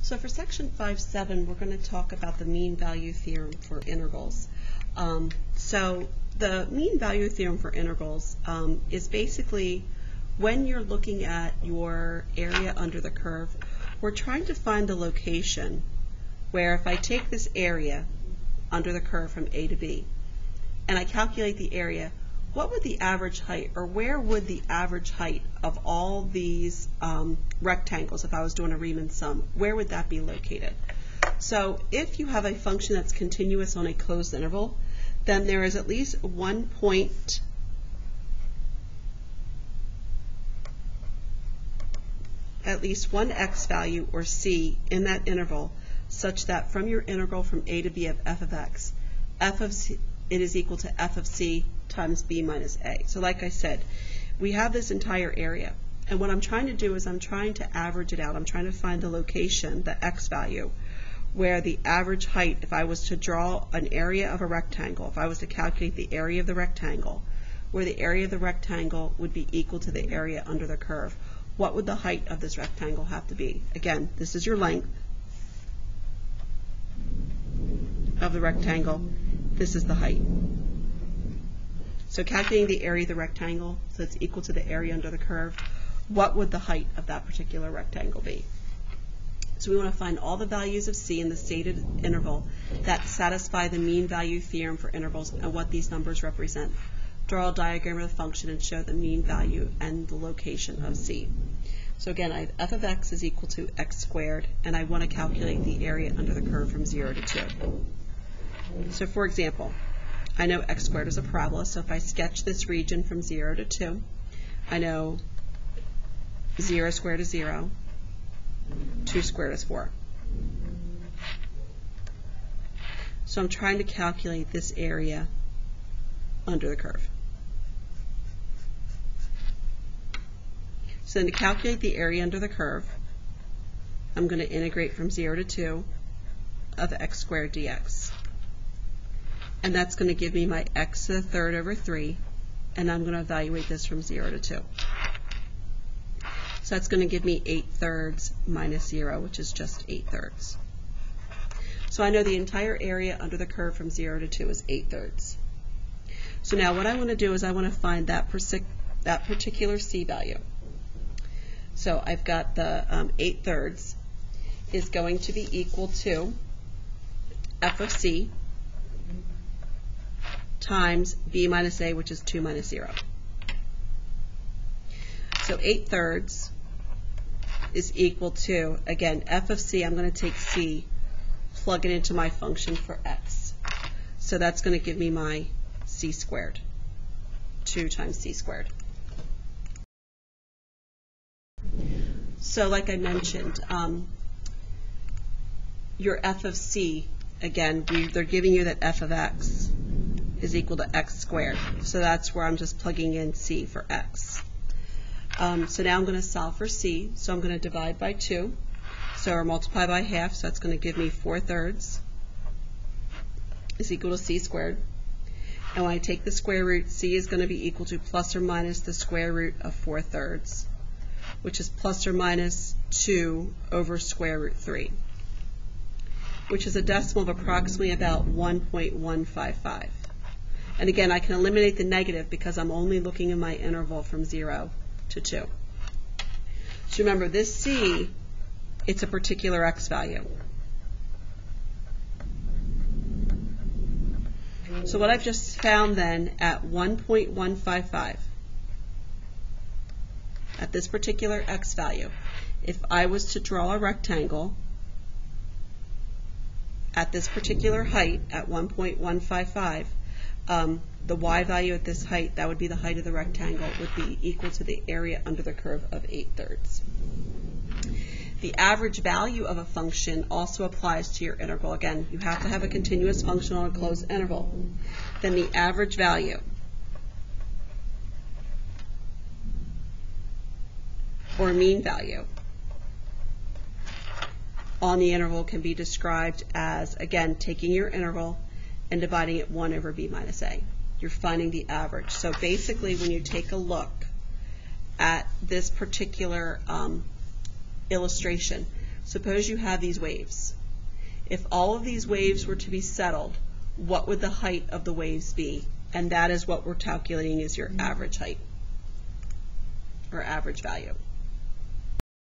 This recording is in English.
So for section 5.7, we're going to talk about the mean value theorem for integrals. So the mean value theorem for integrals is basically when you're looking at your area under the curve, we're trying to find the location where if I take this area under the curve from A to B and I calculate the area, what would the average height, or where would the average height of all these rectangles, if I was doing a Riemann sum, where would that be located? So if you have a function that's continuous on a closed interval, then there is at least one point at least one x value, or c, in that interval, such that from your integral from a to b of f of x, f of c, it is equal to f of c times b minus a. So like I said, we have this entire area, and what I'm trying to do is I'm trying to average it out. I'm trying to find the location, the x value, where the average height, if I was to draw an area of a rectangle, if I was to calculate the area of the rectangle, where the area of the rectangle would be equal to the area under the curve. What would the height of this rectangle have to be? Again, this is your length of the rectangle. This is the height. So calculating the area of the rectangle, so it's equal to the area under the curve, what would the height of that particular rectangle be? So we want to find all the values of c in the stated interval that satisfy the mean value theorem for intervals and what these numbers represent. Draw a diagram of the function and show the mean value and the location of c. So again, I have f of x is equal to x squared, and I want to calculate the area under the curve from 0 to 2. So for example, I know x squared is a parabola, so if I sketch this region from 0 to 2, I know 0 squared is 0, 2 squared is 4. So I'm trying to calculate this area under the curve. So then to calculate the area under the curve, I'm going to integrate from 0 to 2 of x squared dx. And that's going to give me my x to the third over 3, and I'm going to evaluate this from 0 to 2. So that's going to give me 8/3 minus 0, which is just 8/3. So I know the entire area under the curve from 0 to 2 is 8/3. So now what I want to do is I want to find that particular c value. So I've got the 8/3 is going to be equal to f of c times b minus a, which is 2 minus 0. So 8/3 is equal to, again, f of c, I'm going to take c, plug it into my function for x. So that's going to give me my c squared, 2 times c squared. So like I mentioned, your f of c, again, they're giving you that f of x is equal to x squared. So that's where I'm just plugging in c for x. So now I'm going to solve for c. So I'm going to divide by 2. So or multiply by half. So that's going to give me 4/3 is equal to c squared. And when I take the square root, c is going to be equal to plus or minus the square root of 4/3, which is plus or minus 2 over square root 3, which is a decimal of approximately about 1.155. And again, I can eliminate the negative because I'm only looking in my interval from 0 to 2. So remember, this c, it's a particular x value. So what I've just found then at 1.155, at this particular x value, if I was to draw a rectangle at this particular height at 1.155, the y value at this height, that would be the height of the rectangle, would be equal to the area under the curve of 8/3. The average value of a function also applies to your integral. Again, you have to have a continuous function on a closed interval. Then the average value, or mean value, on the interval can be described as, again, taking your interval and dividing it 1 over b minus a. You're finding the average. So basically, when you take a look at this particular illustration, Suppose you have these waves. If all of these waves were to be settled, what would the height of the waves be? And that is what we're calculating is your average height, or average value.